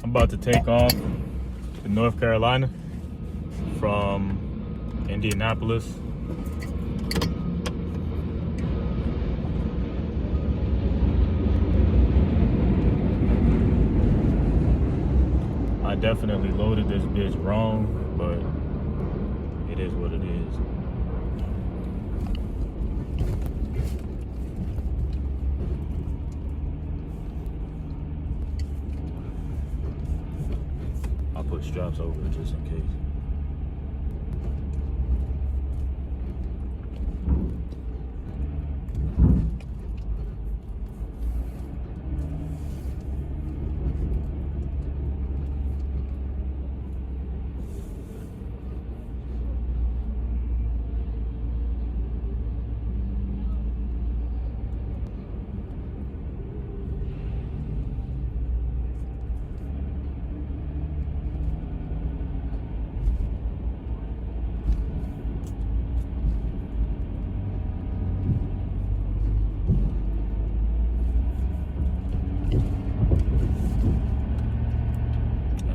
I'm about to take off to North Carolina from Indianapolis. I definitely loaded this bitch wrong, but it is what it is. I'll put straps over it just in case.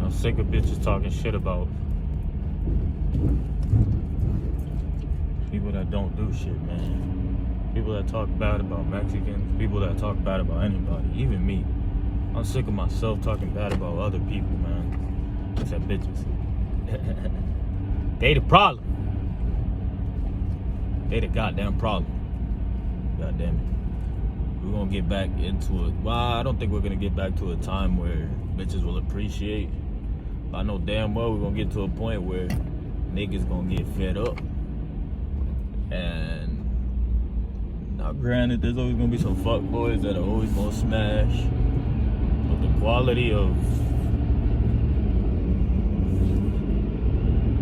I'm sick of bitches talking shit about people that don't do shit, man. People that talk bad about Mexicans, people that talk bad about anybody, even me. I'm sick of myself talking bad about other people, man. Except bitches. They the problem. They the goddamn problem. God damn it. We're gonna get back into it. Well, I don't think we're gonna get back to a time where bitches will appreciate. I know damn well we're gonna get to a point where niggas gonna get fed up. And now granted, there's always gonna be some fuckboys that are always gonna smash. But the quality of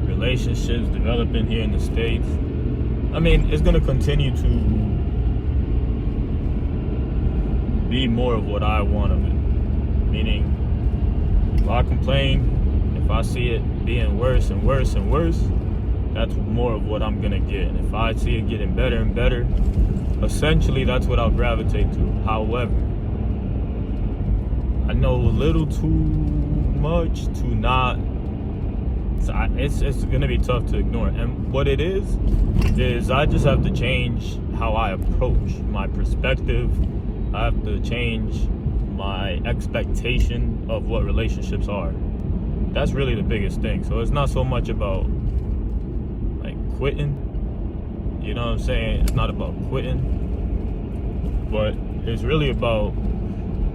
relationships developing here in the States, I mean, it's gonna continue to be more of what I want of it. Meaning, if I complain, if I see it being worse and worse and worse, that's more of what I'm gonna get. And if I see it getting better and better, essentially that's what I'll gravitate to. However, I know a little too much to not, it's gonna be tough to ignore. And what it is I just have to change how I approach my perspective. I have to change my expectation of what relationships are. That's really the biggest thing. So it's not so much about like quitting, you know what I'm saying? It's not about quitting, but it's really about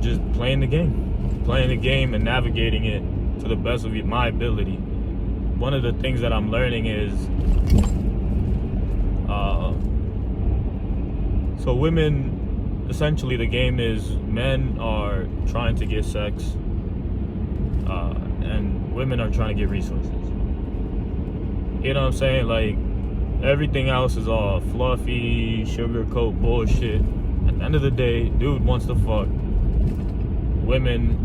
just playing the game and navigating it to the best of my ability. One of the things that I'm learning is, so women, essentially the game is men are trying to get sex, and women are trying to get resources. You know what I'm saying? Like, everything else is all fluffy, sugarcoat bullshit. At the end of the day, dude wants to fuck. Women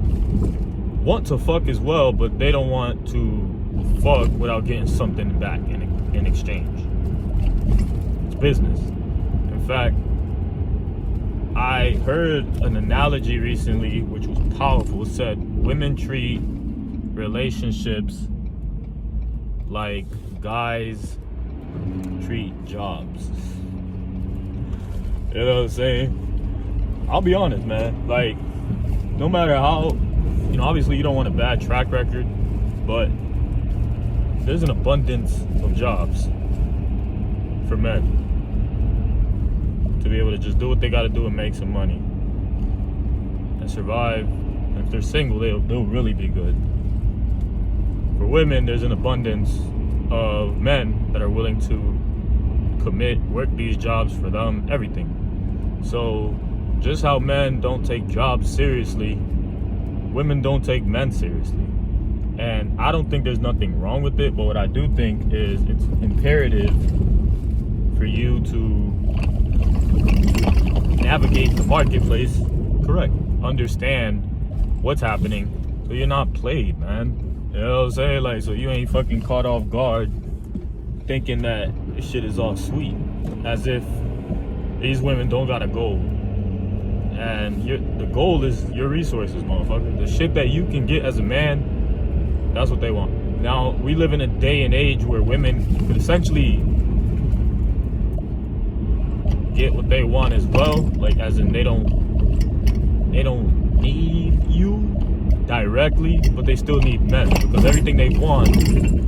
want to fuck as well, but they don't want to fuck without getting something back in exchange. It's business. In fact, I heard an analogy recently which was powerful. It said women treat relationships like guys treat jobs. You know what I'm saying? I'll be honest, man. Like, no matter how, obviously you don't want a bad track record, but there's an abundance of jobs for men to be able to just do what they got to do and make some money and survive. And if they're single, they'll really be good. For women, there's an abundance of men that are willing to commit, work these jobs for them, everything. So just how men don't take jobs seriously, women don't take men seriously. And I don't think there's nothing wrong with it, but what I do think is it's imperative for you to navigate the marketplace correct. Understand what's happening so you're not played, man. You know what I'm saying? Like, so you ain't fucking caught off guard thinking that this shit is all sweet. As if these women don't got a goal. And the goal is your resources, motherfucker. The shit that you can get as a man, that's what they want. Now, we live in a day and age where women could essentially get what they want as well. Like, as in they don't need you directly, but they still need men. Because everything they want,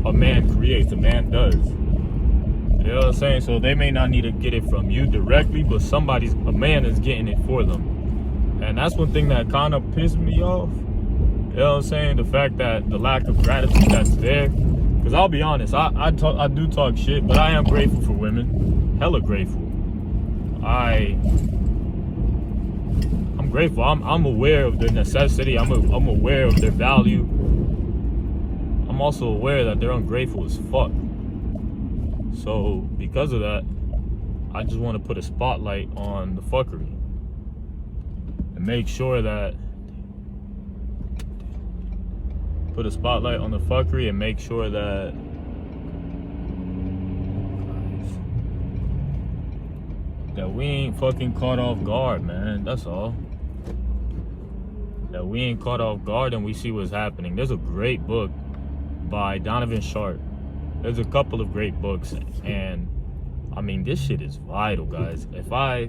a man creates, a man does. You know what I'm saying? So they may not need to get it from you directly, but a man is getting it for them. And that's one thing that kind of pissed me off. You know what I'm saying? The fact that the lack of gratitude that's there. Because I'll be honest, I do talk shit, but I am grateful for women. Hella grateful. I'm grateful. I'm aware of their necessity. I'm aware of their value. I'm also aware that they're ungrateful as fuck. So because of that, I just want to put a spotlight on the fuckery and make sure that that we ain't fucking caught off guard, man. That's all. That we ain't caught off guard and we see what's happening. There's a great book by Donovan Sharp. There's a couple of great books, and I mean, this shit is vital, guys. If I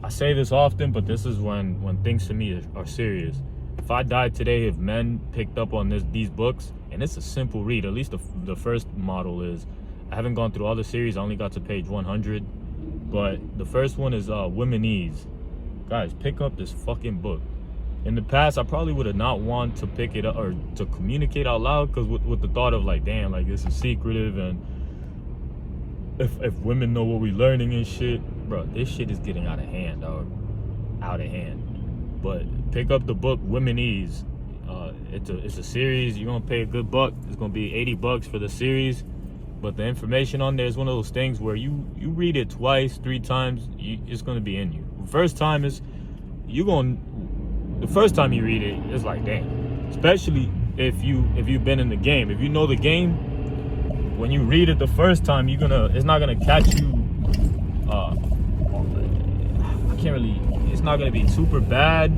say this often, but this is when things to me are serious. If I died today, if men picked up on these books, and it's a simple read, at least the first model is. I haven't gone through all the series. I only got to page 100, but the first one is Womenese. Guys, pick up this fucking book. In the past, I probably would have not wanted to pick it up or to communicate out loud, because with the thought of like, damn, like this is secretive, and if women know what we're learning and shit, bro, this shit is getting out of hand, dog. Out of hand. But pick up the book Womenese. It's a series. You're gonna pay a good buck. It's gonna be $80 for the series. But the information on there is one of those things where you read it twice, 3 times, it's gonna be in you. The first time you read it, it's like, damn. Especially if you've been in the game. If you know the game, when you read it the first time, it's not gonna catch you. It's not gonna be super bad,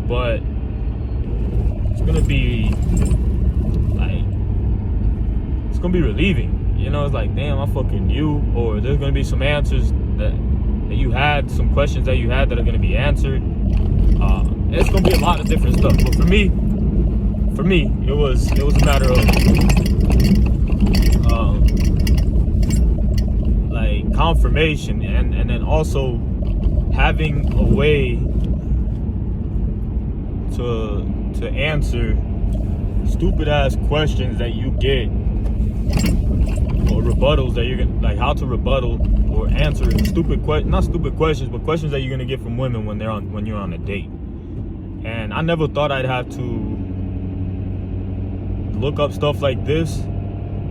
but it's gonna be like, it's gonna be relieving. You know, it's like, damn, I fucking knew. Or there's gonna be some answers that you had, some questions that you had that are gonna be answered. It's gonna be a lot of different stuff. But for me, it was a matter of like confirmation, and then also having a way to answer stupid ass questions that you get, or rebuttals that you're gonna, like how to rebuttal or answer not stupid questions, but questions that you're gonna get from women when you're on a date. And I never thought I'd have to look up stuff like this,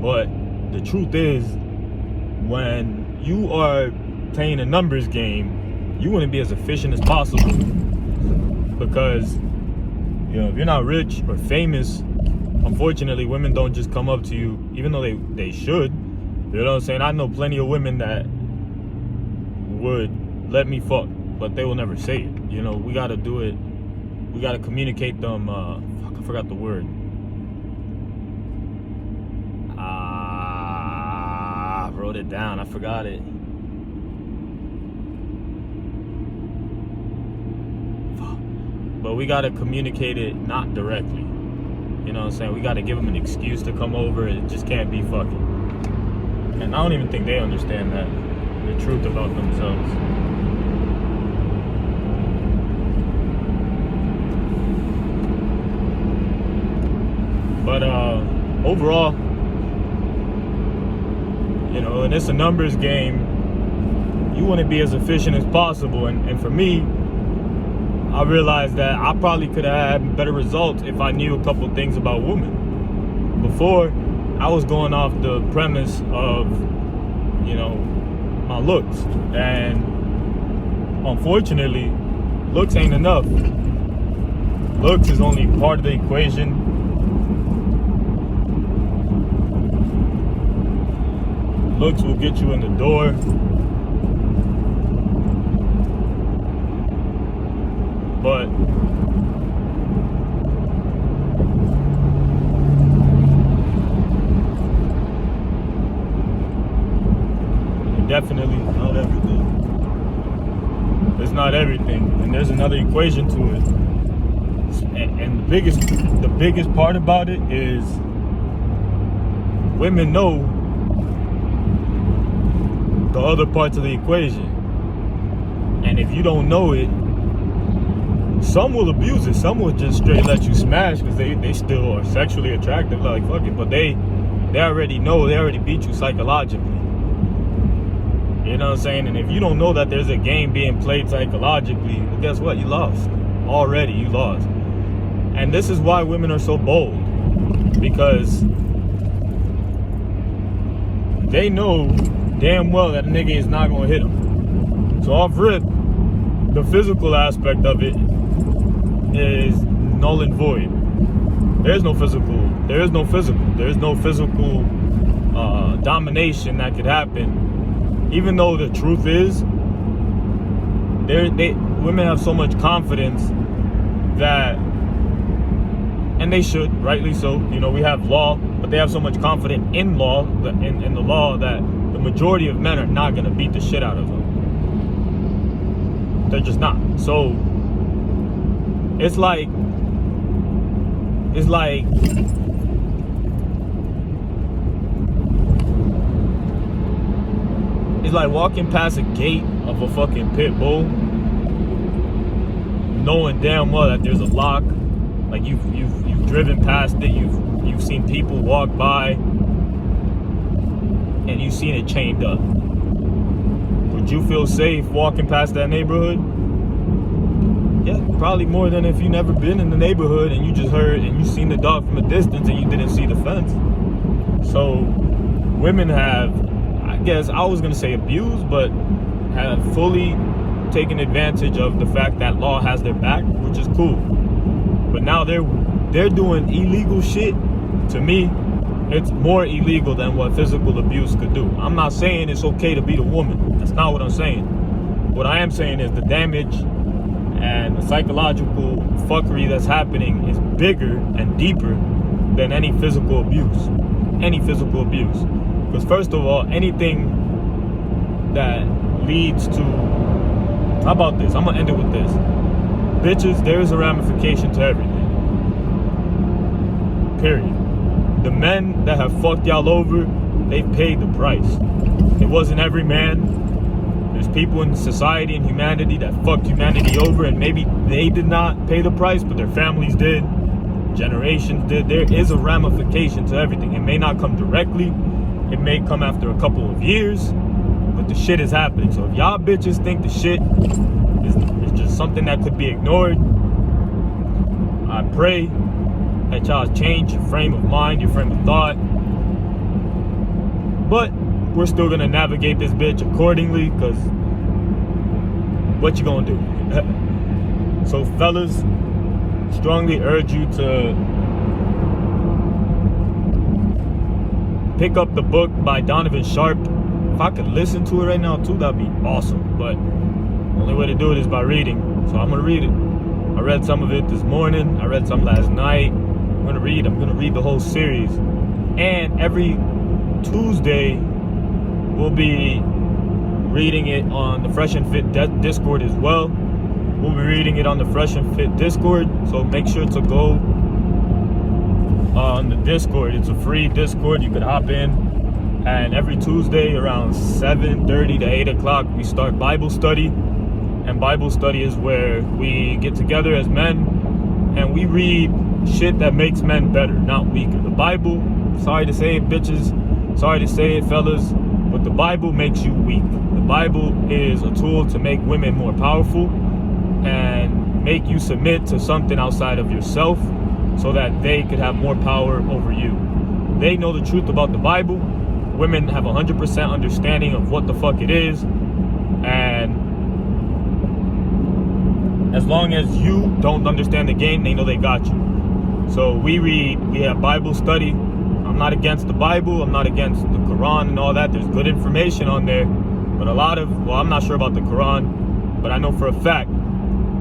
but the truth is, when you are playing a numbers game, you want to be as efficient as possible, because if you're not rich or famous, unfortunately, women don't just come up to you, even though they should. You know what I'm saying? I know plenty of women that would let me fuck, but they will never say it. We got to do it. We got to communicate them. I forgot the word. I wrote it down. I forgot it. But we got to communicate it not directly. You know what I'm saying? We got to give them an excuse to come over. It just can't be fucking. And I don't even think they understand that, the truth about themselves. But overall, and it's a numbers game. You want to be as efficient as possible. And for me, I realized that I probably could have had better results if I knew a couple things about women. Before, I was going off the premise of, my looks. And unfortunately, looks ain't enough. Looks is only part of the equation. Looks will get you in the door. But definitely not everything. It's not everything, and there's another equation to it. And the biggest part about it is women know the other parts of the equation, and if you don't know it, some will abuse it. Some will just straight let you smash because they still are sexually attractive, like fuck it, but they already know, they already beat you psychologically. You know what I'm saying? And if you don't know that there's a game being played psychologically, well, guess what? You lost. Already, you lost. And this is why women are so bold. Because they know damn well that a nigga is not going to hit them. So off rip, the physical aspect of it is null and void. There's no physical. There's no physical domination that could happen. Even though the truth is, women have so much confidence that, and they should, rightly so. You know, we have law, but they have so much confidence in law, in the law, that the majority of men are not gonna beat the shit out of them. They're just not. So it's like walking past a gate of a fucking pit bull, knowing damn well that there's a lock. Like you've driven past it, you've seen people walk by, and you've seen it chained up. Would you feel safe walking past that neighborhood? Yeah, probably more than if you never been in the neighborhood and you just heard and you seen the dog from a distance and you didn't see the fence. So women have, I guess I was gonna say abused, but have fully taken advantage of the fact that law has their back, which is cool. But now they're doing illegal shit. To me, it's more illegal than what physical abuse could do. I'm not saying it's okay to beat a woman. That's not what I'm saying. What I am saying is the damage and the psychological fuckery that's happening is bigger and deeper than any physical abuse. Any physical abuse. Because first of all, anything that leads to, how about this? I'm gonna end it with this. Bitches, there is a ramification to everything. Period. The men that have fucked y'all over, they've paid the price. It wasn't every man. There's people in society and humanity that fucked humanity over, and maybe they did not pay the price, but their families did, generations did. There is a ramification to everything. It may not come directly, it may come after a couple of years, but the shit is happening. So if y'all bitches think the shit is just something that could be ignored, I pray that y'all change your frame of mind, your frame of thought. But we're still gonna navigate this bitch accordingly, because what you gonna do? So fellas, strongly urge you to pick up the book by Donovan Sharp. If I could listen to it right now too, that'd be awesome. But the only way to do it is by reading. So I'm gonna read it. I read some of it this morning. I read some last night. I'm gonna read the whole series. And every Tuesday we'll be reading it on the Fresh and Fit Discord as well. We'll be reading it on the Fresh and Fit Discord. So make sure to go on the Discord. It's a free Discord. You could hop in. And every Tuesday around 7:30 to 8 o'clock, we start Bible study. And Bible study is where we get together as men and we read shit that makes men better, not weaker. The Bible, sorry to say it, bitches, sorry to say it, fellas, but the Bible makes you weak. The Bible is a tool to make women more powerful and make you submit to something outside of yourself so that they could have more power over you. They know the truth about the Bible. Women have 100% understanding of what the fuck it is, and as long as you don't understand the game, they know they got you. So we have Bible study. I'm not against the Bible, I'm not against the Quran and all that. There's good information on there, but I'm not sure about the Quran, but I know for a fact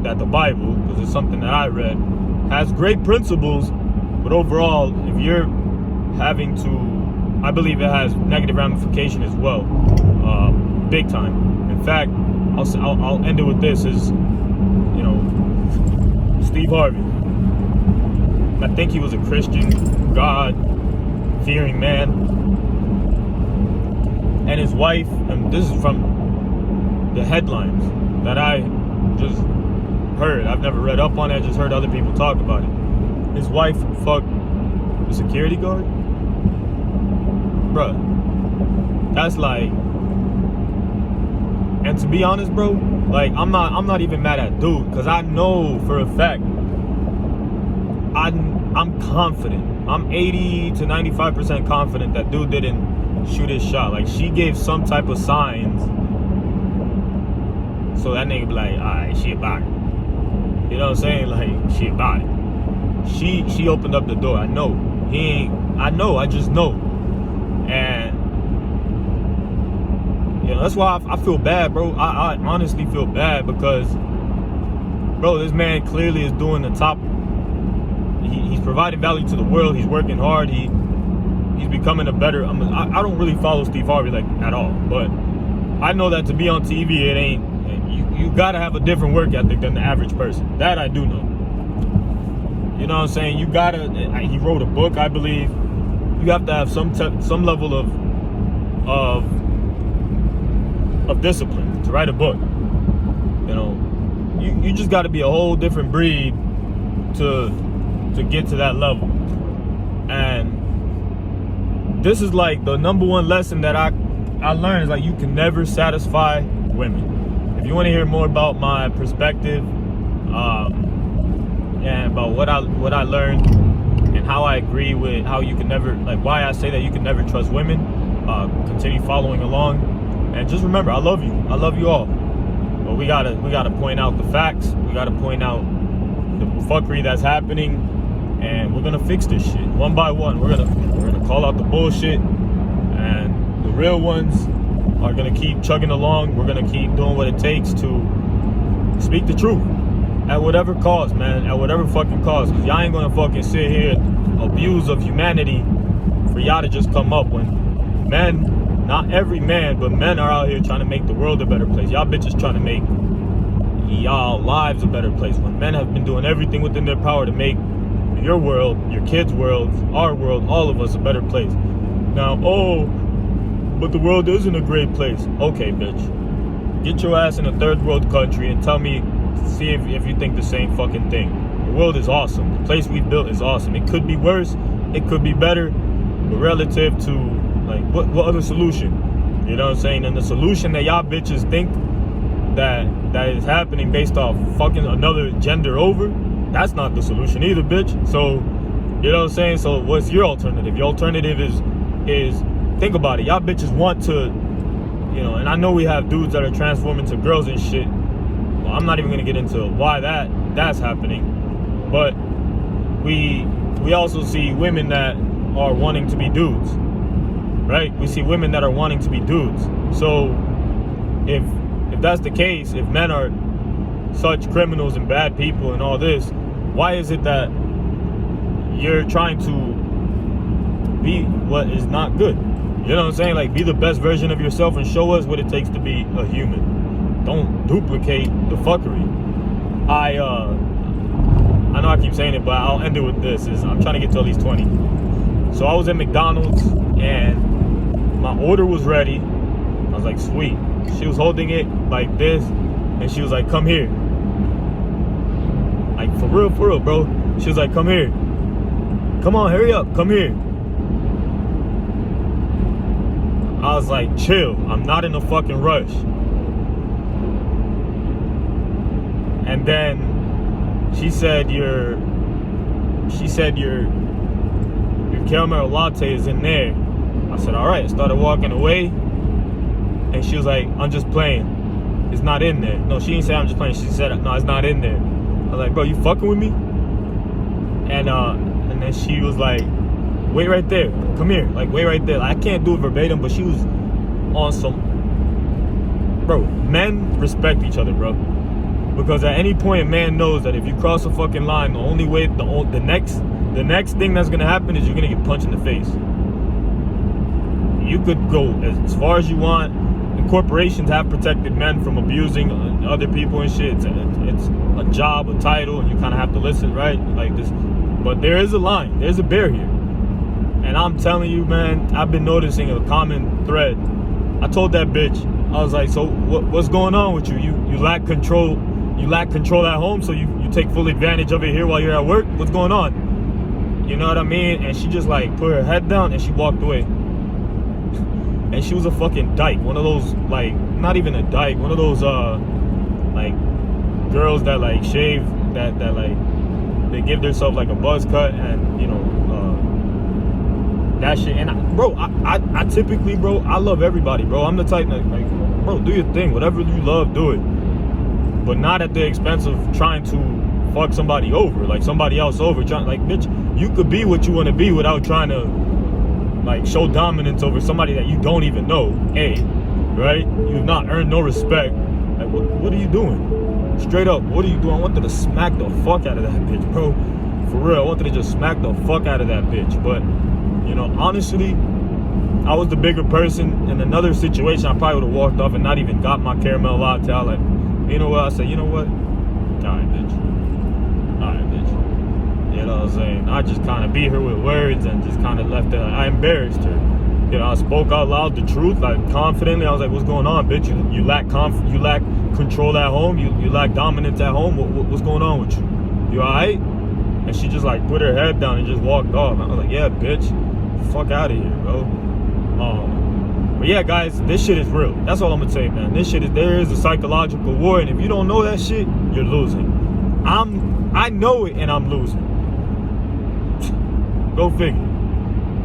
that the Bible, because it's something that I read, has great principles, but overall, if you're having to, I believe it has negative ramification as well, big time. In fact, I'll end it with this: is, you know, Steve Harvey. I think he was a Christian, God-fearing man, and his wife. And this is from the headlines that I just heard. I've never read up on it. I just heard other people talk about it. His wife fucked the security guard. Bruh, that's like. And to be honest, bro, like I'm not even mad at dude, because I know for a fact, I'm confident. I'm 80 to 95% confident that dude didn't shoot his shot. Like, she gave some type of signs, so that nigga be like, alright, she about it. You know what I'm saying? Like, she about it. She opened up the door. I know. I just know. And you know, that's why I feel bad, bro. I honestly feel bad because, bro, this man clearly is doing the top. He's providing value to the world. He's working hard. He's becoming a better. I don't really follow Steve Harvey like at all, but I know that to be on TV, it ain't. You gotta have a different work ethic than the average person. That I do know. You know what I'm saying? You gotta. He wrote a book, I believe. You have to have some level of discipline to write a book. You know, you just got to be a whole different breed to get to that level. And this is like the number one lesson that I learned, is like, you can never satisfy women. If you want to hear more about my perspective and about what I learned and how I agree with how you can never, like, why I say that you can never trust women, continue following along. And just remember, I love you. I love you all. But we gotta point out the facts. We gotta point out the fuckery that's happening, and we're gonna fix this shit one by one. We're gonna call out the bullshit, and the real ones are gonna keep chugging along. We're gonna keep doing what it takes to speak the truth at whatever cost, man. At whatever fucking cost. Cause y'all ain't gonna fucking sit here and abuse of humanity for y'all to just come up when men. Not every man, but men are out here trying to make the world a better place. Y'all bitches trying to make y'all lives a better place, when men have been doing everything within their power to make your world, your kids' world, our world, all of us a better place. Now, but the world isn't a great place. Okay, bitch. Get your ass in a third world country and see if you think the same fucking thing. The world is awesome. The place we built is awesome. It could be worse. It could be better. But relative to, like, what other solution? You know what I'm saying? And the solution that y'all bitches think that is happening based off fucking another gender over, that's not the solution either, bitch. So, you know what I'm saying? So what's your alternative? Your alternative is think about it. Y'all bitches want to, you know, and I know we have dudes that are transforming to girls and shit. Well, I'm not even gonna get into why that's happening. But we also see women that are wanting to be dudes. Right? We see women that are wanting to be dudes. So if that's the case, if men are such criminals and bad people and all this, why is it that you're trying to be what is not good? You know what I'm saying? Like, be the best version of yourself and show us what it takes to be a human. Don't duplicate the fuckery. I know I keep saying it, but I'll end it with this. I'm trying to get to at least 20. So I was at McDonald's and my order was ready. I was like, sweet. She was holding it like this, and she was like, come here. Like, for real, bro. She was like, come here. Come on, hurry up, come here. I was like, chill. I'm not in a fucking rush. And then she said your caramel latte is in there. I said, all right. I started walking away, and she was like, I'm just playing. It's not in there. No, she didn't say I'm just playing. She said, no, it's not in there. I was like, bro, you fucking with me? And then she was like, wait right there. Come here. Like, wait right there. Like, I can't do it verbatim, but she was on some. Bro, men respect each other, bro. Because at any point, a man knows that if you cross a fucking line, the only way, the next thing that's gonna happen is you're gonna get punched in the face. You could go as far as you want, and corporations have protected men from abusing other people and shit. It's a job, a title, and you kind of have to listen, right? Like this, but there is a line, there's a bear here, and I'm telling you, man, I've been noticing a common thread. I told that bitch, I was like, so what's going on with you? You lack control. You lack control at home, so you take full advantage of it here while you're at work. What's going on? You know what I mean? And she just like put her head down and she walked away. And she was a fucking dyke, one of those, like, not even a dyke, one of those like girls that like shave, that like they give themselves like a buzz cut, and you know that shit. And I typically, bro, I love everybody, bro. I'm the type that, like, bro, do your thing, whatever you love, do it, but not at the expense of trying to fuck somebody over, like somebody else over. Like, bitch, you could be what you want to be without trying to like show dominance over somebody that you don't even know. Right? You've not earned no respect. Like, what are you doing? Straight up, what are you doing? I wanted to smack the fuck out of that bitch, bro. For real, I wanted to just smack the fuck out of that bitch. But, you know, honestly, I was the bigger person. In another situation, I probably would have walked off and not even got my caramel latte. Like, you know what? I said, you know what? Alright, bitch. You know what I'm saying? I just kind of beat her with words and just kind of left it. I embarrassed her. You know, I spoke out loud the truth, like confidently. I was like, what's going on, bitch? You lack control at home. You lack dominance at home. What's going on with you? You alright? And she just like put her head down and just walked off. I was like, yeah, bitch, fuck out of here, bro. But yeah, guys, this shit is real. That's all I'm gonna say, man. There is a psychological war, and if you don't know that shit, you're losing. I know it, and I'm losing. Go figure.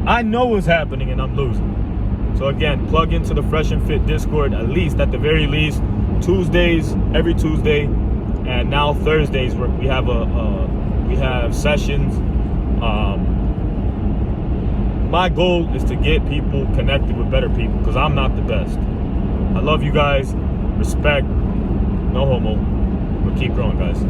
I know what's happening, and I'm losing. So again, plug into the Fresh and Fit Discord, at the very least, Tuesdays, every Tuesday, and now Thursdays we have we have sessions. My goal is to get people connected with better people, because I'm not the best. I love you guys. Respect. No homo. But keep growing, guys.